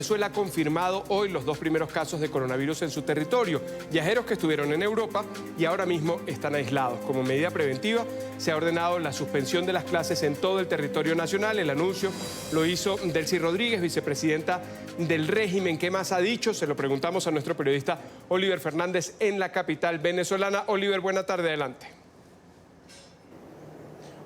Venezuela ha confirmado hoy los 2 primeros casos de coronavirus en su territorio. Viajeros que estuvieron en Europa y ahora mismo están aislados. Como medida preventiva, se ha ordenado la suspensión de las clases en todo el territorio nacional. El anuncio lo hizo Delcy Rodríguez, vicepresidenta del régimen. ¿Qué más ha dicho? Se lo preguntamos a nuestro periodista Oliver Fernández en la capital venezolana. Oliver, buena tarde, adelante.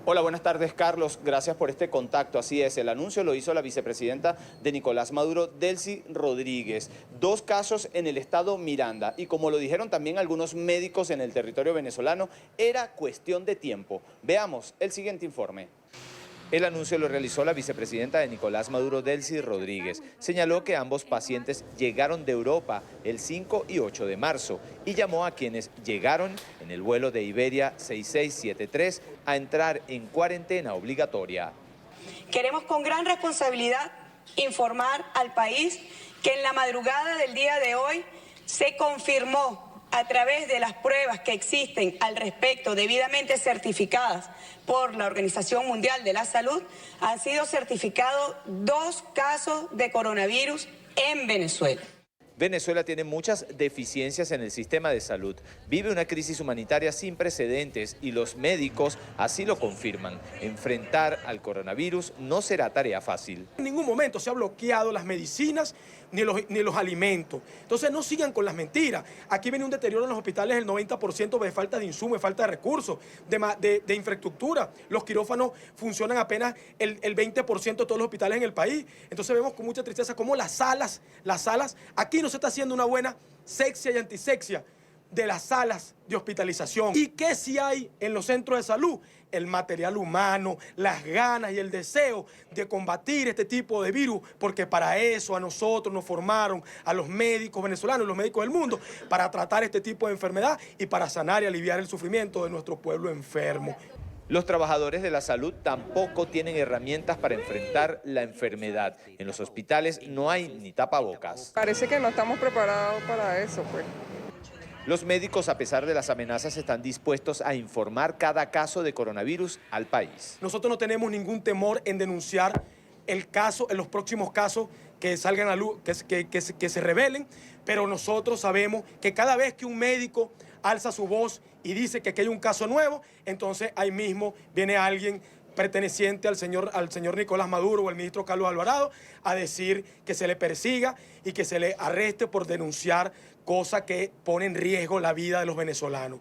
Hola, buenas tardes, Carlos. Gracias por este contacto. Así es, el anuncio lo hizo la vicepresidenta de Nicolás Maduro, Delcy Rodríguez. 2 casos en el estado Miranda. Y como lo dijeron también algunos médicos en el territorio venezolano, era cuestión de tiempo. Veamos el siguiente informe. El anuncio lo realizó la vicepresidenta de Nicolás Maduro, Delcy Rodríguez. Señaló que ambos pacientes llegaron de Europa el 5 y 8 de marzo y llamó a quienes llegaron en el vuelo de Iberia 6673 a entrar en cuarentena obligatoria. Queremos con gran responsabilidad informar al país que en la madrugada del día de hoy se confirmó a través de las pruebas que existen al respecto, debidamente certificadas por la Organización Mundial de la Salud, han sido certificados 2 casos de coronavirus en Venezuela. Venezuela tiene muchas deficiencias en el sistema de salud. Vive una crisis humanitaria sin precedentes y los médicos así lo confirman. Enfrentar al coronavirus no será tarea fácil. En ningún momento se ha bloqueado las medicinas ni los alimentos. Entonces no sigan con las mentiras. Aquí viene un deterioro en los hospitales del 90% de falta de insumos, de falta de recursos, de infraestructura. Los quirófanos funcionan apenas el 20% de todos los hospitales en el país. Entonces vemos con mucha tristeza cómo las salas, aquí no se está haciendo una buena sexia y antisexia de las salas de hospitalización. ¿Y qué sí hay en los centros de salud? El material humano, las ganas y el deseo de combatir este tipo de virus, porque para eso a nosotros nos formaron, a los médicos venezolanos, los médicos del mundo, para tratar este tipo de enfermedad y para sanar y aliviar el sufrimiento de nuestro pueblo enfermo. Los trabajadores de la salud tampoco tienen herramientas para enfrentar la enfermedad. En los hospitales no hay ni tapabocas. Parece que no estamos preparados para eso, pues. Los médicos, a pesar de las amenazas, están dispuestos a informar cada caso de coronavirus al país. Nosotros no tenemos ningún temor en denunciar el caso, en los próximos casos que salgan a luz, que se revelen, pero nosotros sabemos que cada vez que un médico alza su voz y dice que aquí hay un caso nuevo, entonces ahí mismo viene alguien perteneciente al señor Nicolás Maduro o al ministro Carlos Alvarado a decir que se le persiga y que se le arreste por denunciar cosas que ponen en riesgo la vida de los venezolanos.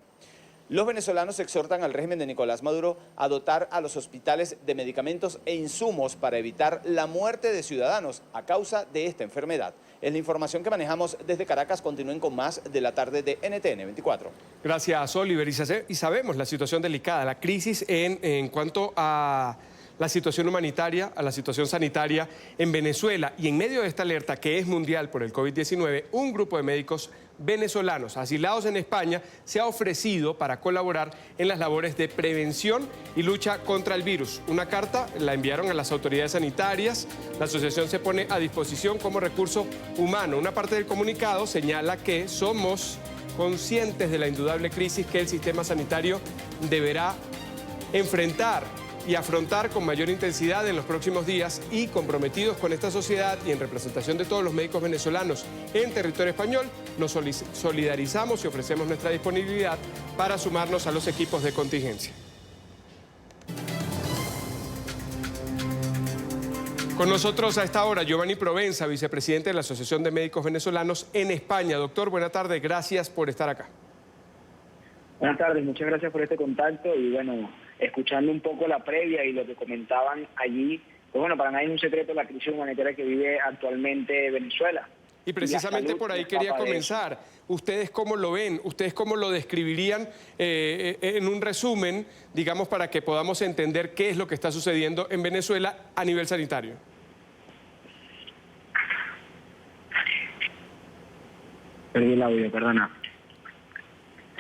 Los venezolanos exhortan al régimen de Nicolás Maduro a dotar a los hospitales de medicamentos e insumos para evitar la muerte de ciudadanos a causa de esta enfermedad. Es la información que manejamos desde Caracas. Continúen con más de la tarde de NTN 24. Gracias, Oliver. Y sabemos la situación delicada, la crisis en cuanto a la situación humanitaria, a la situación sanitaria en Venezuela. Y en medio de esta alerta que es mundial por el COVID-19, un grupo de médicos venezolanos asilados en España se ha ofrecido para colaborar en las labores de prevención y lucha contra el virus. Una carta la enviaron a las autoridades sanitarias. La asociación se pone a disposición como recurso humano. Una parte del comunicado señala que somos conscientes de la indudable crisis que el sistema sanitario deberá enfrentar y afrontar con mayor intensidad en los próximos días, y comprometidos con esta sociedad y en representación de todos los médicos venezolanos en territorio español, nos solidarizamos y ofrecemos nuestra disponibilidad para sumarnos a los equipos de contingencia. Con nosotros a esta hora Giovanni Provenza, vicepresidente de la Asociación de Médicos Venezolanos en España. Doctor, buena tarde, gracias por estar acá. Buenas tardes, muchas gracias por este contacto y bueno, escuchando un poco la previa y lo que comentaban allí, pues bueno, para nadie es un secreto la crisis humanitaria que vive actualmente Venezuela. Y precisamente por ahí quería comenzar. ¿Ustedes cómo lo ven? ¿Ustedes cómo lo describirían en un resumen, digamos, para que podamos entender qué es lo que está sucediendo en Venezuela a nivel sanitario? Perdí el audio, perdona.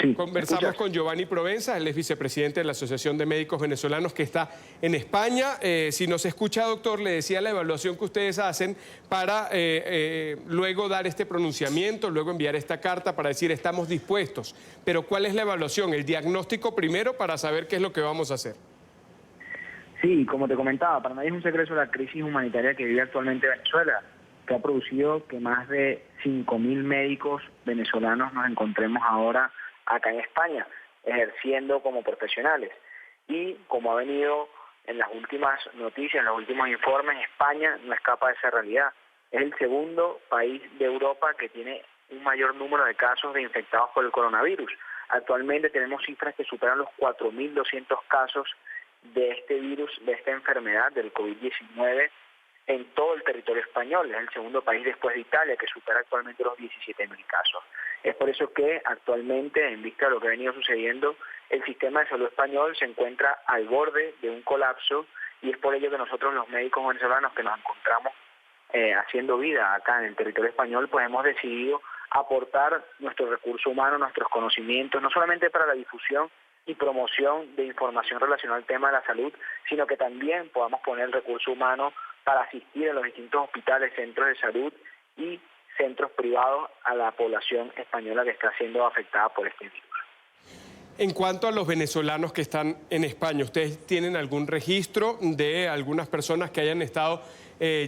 Sí, conversamos con Giovanni Provenza, él es vicepresidente de la Asociación de Médicos Venezolanos que está en España. Si nos escucha, doctor, le decía la evaluación que ustedes hacen para luego dar este pronunciamiento, luego enviar esta carta para decir estamos dispuestos. Pero ¿cuál es la evaluación? El diagnóstico primero para saber qué es lo que vamos a hacer. Sí, como te comentaba, para nadie es un secreto la crisis humanitaria que vive actualmente Venezuela. que ha producido que más de 5.000 médicos venezolanos nos encontremos ahora acá en España, ejerciendo como profesionales. Y como ha venido en las últimas noticias, en los últimos informes, España no escapa de esa realidad. Es el segundo país de Europa que tiene un mayor número de casos de infectados por el coronavirus. Actualmente tenemos cifras que superan los 4.200 casos de este virus, de esta enfermedad, del COVID-19, en todo el territorio español. Es el segundo país después de Italia que supera actualmente los 17.000 casos. Es por eso que actualmente, en vista de lo que ha venido sucediendo, el sistema de salud español se encuentra al borde de un colapso, y es por ello que nosotros, los médicos venezolanos que nos encontramos haciendo vida acá en el territorio español, pues hemos decidido aportar nuestro recurso humano, nuestros conocimientos, no solamente para la difusión y promoción de información relacionada al tema de la salud, sino que también podamos poner el recurso humano para asistir en los distintos hospitales, centros de salud y centros privados a la población española que está siendo afectada por este virus. En cuanto a los venezolanos que están en España, ¿ustedes tienen algún registro de algunas personas que hayan estado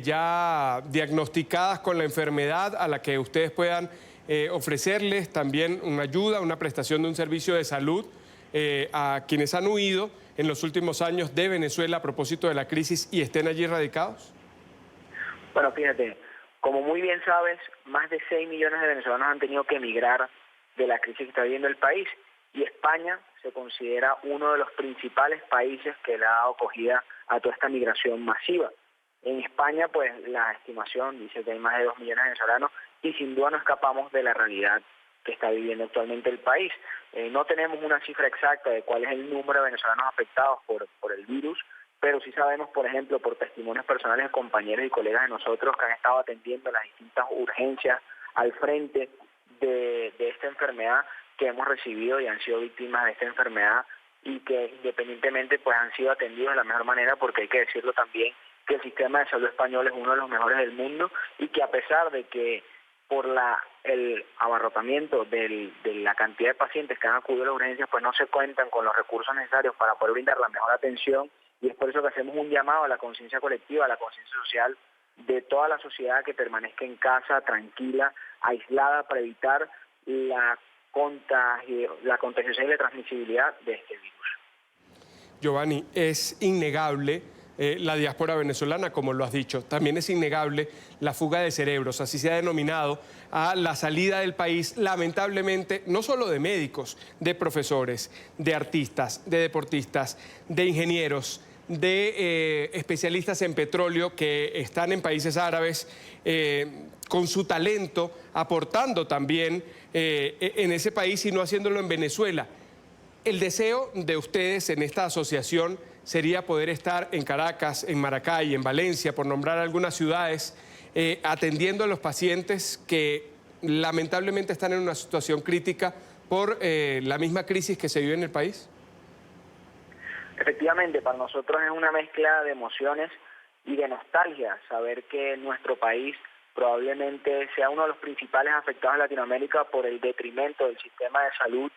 ya diagnosticadas con la enfermedad a la que ustedes puedan ofrecerles también una ayuda, una prestación de un servicio de salud a quienes han huido en los últimos años de Venezuela a propósito de la crisis y estén allí radicados? Bueno, fíjate, como muy bien sabes, más de 6 millones de venezolanos han tenido que emigrar de la crisis que está viviendo el país, y España se considera uno de los principales países que le ha dado acogida a toda esta migración masiva. En España, pues la estimación dice que hay más de 2 millones de venezolanos, y sin duda no escapamos de la realidad que está viviendo actualmente el país. No tenemos una cifra exacta de cuál es el número de venezolanos afectados por el virus, pero sí sabemos, por ejemplo, por testimonios personales de compañeros y colegas de nosotros que han estado atendiendo las distintas urgencias al frente de esta enfermedad, que hemos recibido y han sido víctimas de esta enfermedad, y que independientemente pues han sido atendidos de la mejor manera, porque hay que decirlo también que el sistema de salud español es uno de los mejores del mundo, y que a pesar de que por el abarrotamiento de la cantidad de pacientes que han acudido a las urgencias, pues no se cuentan con los recursos necesarios para poder brindar la mejor atención, y es por eso que hacemos un llamado a la conciencia colectiva, a la conciencia social de toda la sociedad, que permanezca en casa, tranquila, aislada, para evitar la contagiación y la transmisibilidad de este virus. Giovanni, es innegable la diáspora venezolana, como lo has dicho. También es innegable la fuga de cerebros, así se ha denominado a la salida del país, lamentablemente, no solo de médicos, de profesores, de artistas, de deportistas, de ingenieros, de especialistas en petróleo que están en países árabes con su talento, aportando también en ese país y no haciéndolo en Venezuela. El deseo de ustedes en esta asociación sería poder estar en Caracas, en Maracay, en Valencia, por nombrar algunas ciudades, atendiendo a los pacientes que lamentablemente están en una situación crítica por la misma crisis que se vive en el país. Efectivamente, para nosotros es una mezcla de emociones y de nostalgia saber que nuestro país probablemente sea uno de los principales afectados en Latinoamérica por el detrimento del sistema de salud.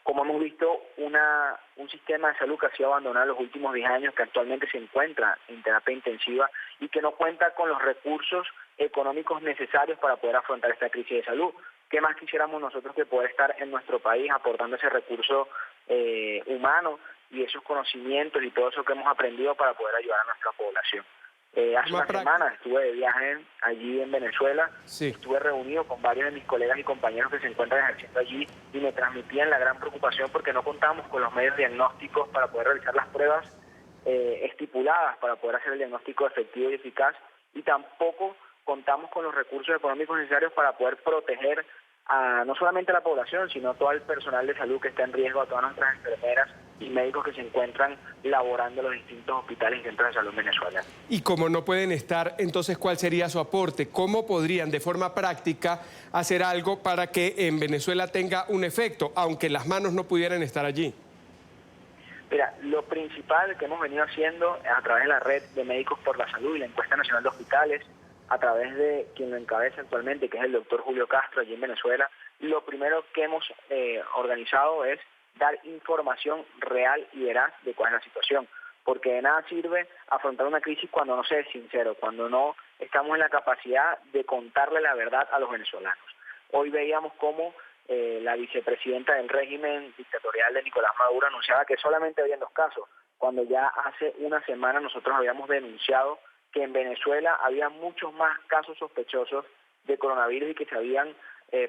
Como hemos visto, un sistema de salud que ha sido abandonado en los últimos 10 años, que actualmente se encuentra en terapia intensiva y que no cuenta con los recursos económicos necesarios para poder afrontar esta crisis de salud. ¿Qué más quisiéramos nosotros que poder estar en nuestro país aportando ese recurso humano y esos conocimientos y todo eso que hemos aprendido para poder ayudar a nuestra población? Hace una semana estuve de viaje allí en Venezuela, sí. Estuve reunido con varios de mis colegas y compañeros que se encuentran ejerciendo allí, y me transmitían la gran preocupación porque no contamos con los medios diagnósticos para poder realizar las pruebas estipuladas para poder hacer el diagnóstico efectivo y eficaz, y tampoco contamos con los recursos económicos necesarios para poder proteger a no solamente a la población, sino a todo el personal de salud que está en riesgo, a todas nuestras enfermeras y médicos que se encuentran laborando en los distintos hospitales y centros de salud en Venezuela. Y como no pueden estar, entonces, ¿cuál sería su aporte? ¿Cómo podrían de forma práctica hacer algo para que en Venezuela tenga un efecto, aunque las manos no pudieran estar allí? Mira, lo principal que hemos venido haciendo a través de la Red de Médicos por la Salud y la Encuesta Nacional de Hospitales, a través de quien lo encabeza actualmente, que es el doctor Julio Castro, allí en Venezuela, lo primero que hemos organizado es dar información real y veraz de cuál es la situación, porque de nada sirve afrontar una crisis cuando no se es sincero, cuando no estamos en la capacidad de contarle la verdad a los venezolanos. Hoy veíamos cómo la vicepresidenta del régimen dictatorial de Nicolás Maduro anunciaba que solamente habían 2 casos, cuando ya hace una semana nosotros habíamos denunciado que en Venezuela había muchos más casos sospechosos de coronavirus y que se habían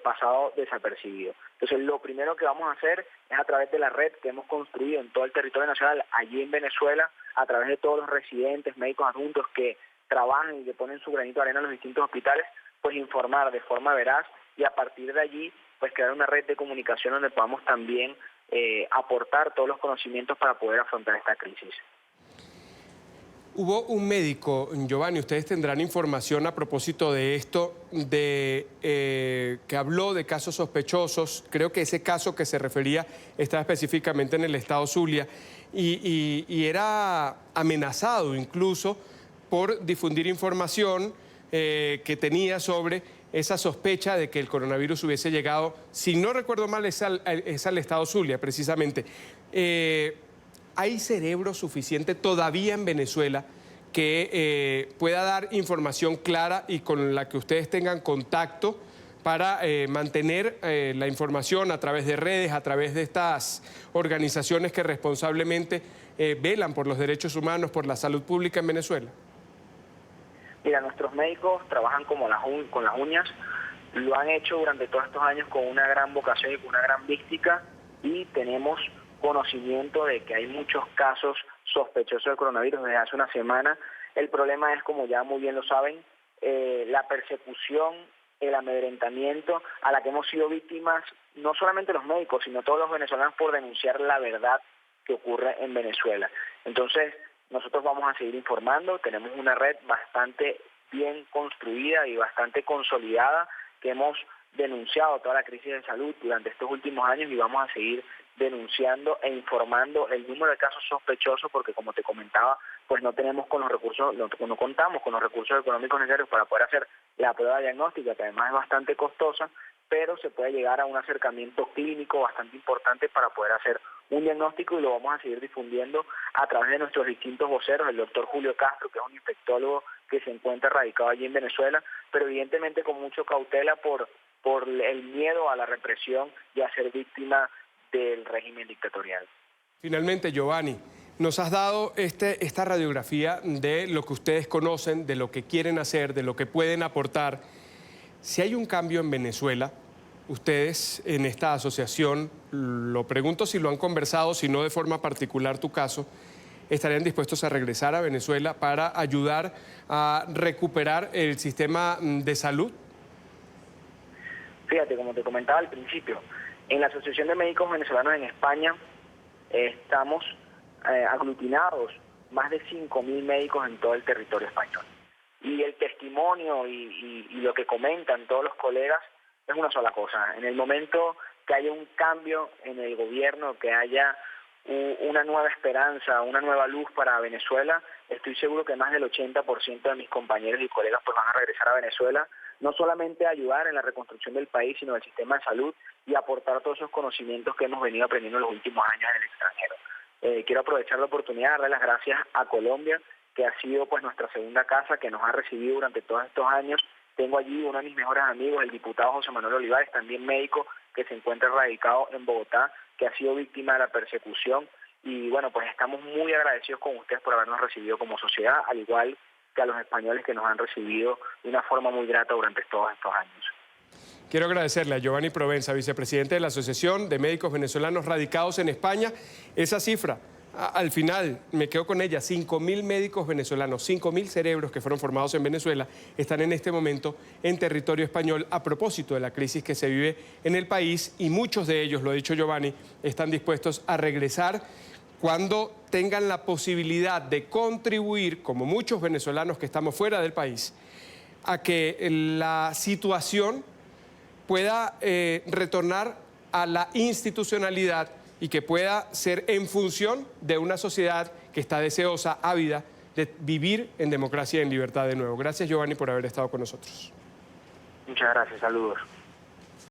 pasado desapercibidos. Entonces, lo primero que vamos a hacer es a través de la red que hemos construido en todo el territorio nacional, allí en Venezuela, a través de todos los residentes, médicos adjuntos que trabajan y que ponen su granito de arena en los distintos hospitales, pues informar de forma veraz y a partir de allí, pues crear una red de comunicación donde podamos también aportar todos los conocimientos para poder afrontar esta crisis. Hubo un médico, Giovanni, ustedes tendrán información a propósito de esto, que habló de casos sospechosos. Creo que ese caso que se refería estaba específicamente en el estado Zulia y era amenazado incluso por difundir información que tenía sobre esa sospecha de que el coronavirus hubiese llegado, si no recuerdo mal, es al estado Zulia precisamente. ¿Hay cerebro suficiente todavía en Venezuela que pueda dar información clara y con la que ustedes tengan contacto para mantener la información a través de redes, a través de estas organizaciones que responsablemente velan por los derechos humanos, por la salud pública en Venezuela? Mira, nuestros médicos trabajan con las uñas, lo han hecho durante todos estos años con una gran vocación y con una gran mística y tenemos conocimiento de que hay muchos casos sospechosos de coronavirus desde hace una semana. El problema es, como ya muy bien lo saben, la persecución, el amedrentamiento a la que hemos sido víctimas, no solamente los médicos, sino todos los venezolanos por denunciar la verdad que ocurre en Venezuela. Entonces, nosotros vamos a seguir informando, tenemos una red bastante bien construida y bastante consolidada que hemos denunciado toda la crisis de salud durante estos últimos años y vamos a seguir denunciando e informando el número de casos sospechosos porque, como te comentaba, pues no tenemos con los recursos, no contamos con los recursos económicos necesarios para poder hacer la prueba diagnóstica, que además es bastante costosa, pero se puede llegar a un acercamiento clínico bastante importante para poder hacer un diagnóstico y lo vamos a seguir difundiendo a través de nuestros distintos voceros, el doctor Julio Castro, que es un infectólogo que se encuentra radicado allí en Venezuela, pero evidentemente con mucha cautela por el miedo a la represión y a ser víctima del régimen dictatorial. Finalmente, Giovanni, nos has dado esta radiografía de lo que ustedes conocen, de lo que quieren hacer, de lo que pueden aportar. Si hay un cambio en Venezuela, ustedes en esta asociación, lo pregunto si lo han conversado, si no de forma particular tu caso, ¿estarían dispuestos a regresar a Venezuela para ayudar a recuperar el sistema de salud? Fíjate, como te comentaba al principio, en la Asociación de Médicos Venezolanos en España estamos aglutinados más de 5.000 médicos en todo el territorio español. Y el testimonio y lo que comentan todos los colegas es una sola cosa. En el momento que haya un cambio en el gobierno, que haya una nueva esperanza, una nueva luz para Venezuela, estoy seguro que más del 80% de mis compañeros y colegas pues van a regresar a Venezuela, no solamente a ayudar en la reconstrucción del país, sino del sistema de salud y aportar todos esos conocimientos que hemos venido aprendiendo en los últimos años en el extranjero. Quiero aprovechar la oportunidad de darle las gracias a Colombia, que ha sido pues nuestra segunda casa, que nos ha recibido durante todos estos años. Tengo allí uno de mis mejores amigos, el diputado José Manuel Olivares, también médico, que se encuentra radicado en Bogotá, que ha sido víctima de la persecución. Y bueno, pues estamos muy agradecidos con ustedes por habernos recibido como sociedad, al igual que a los españoles que nos han recibido de una forma muy grata durante todos estos años. Quiero agradecerle a Giovanni Provenza, vicepresidente de la Asociación de Médicos Venezolanos Radicados en España, esa cifra. Al final, me quedo con ella, 5.000 médicos venezolanos, 5.000 cerebros que fueron formados en Venezuela, están en este momento en territorio español a propósito de la crisis que se vive en el país y muchos de ellos, lo ha dicho Giovanni, están dispuestos a regresar cuando tengan la posibilidad de contribuir, como muchos venezolanos que estamos fuera del país, a que la situación pueda retornar a la institucionalidad y que pueda ser en función de una sociedad que está deseosa, ávida, de vivir en democracia y en libertad de nuevo. Gracias, Giovanni, por haber estado con nosotros. Muchas gracias, saludos.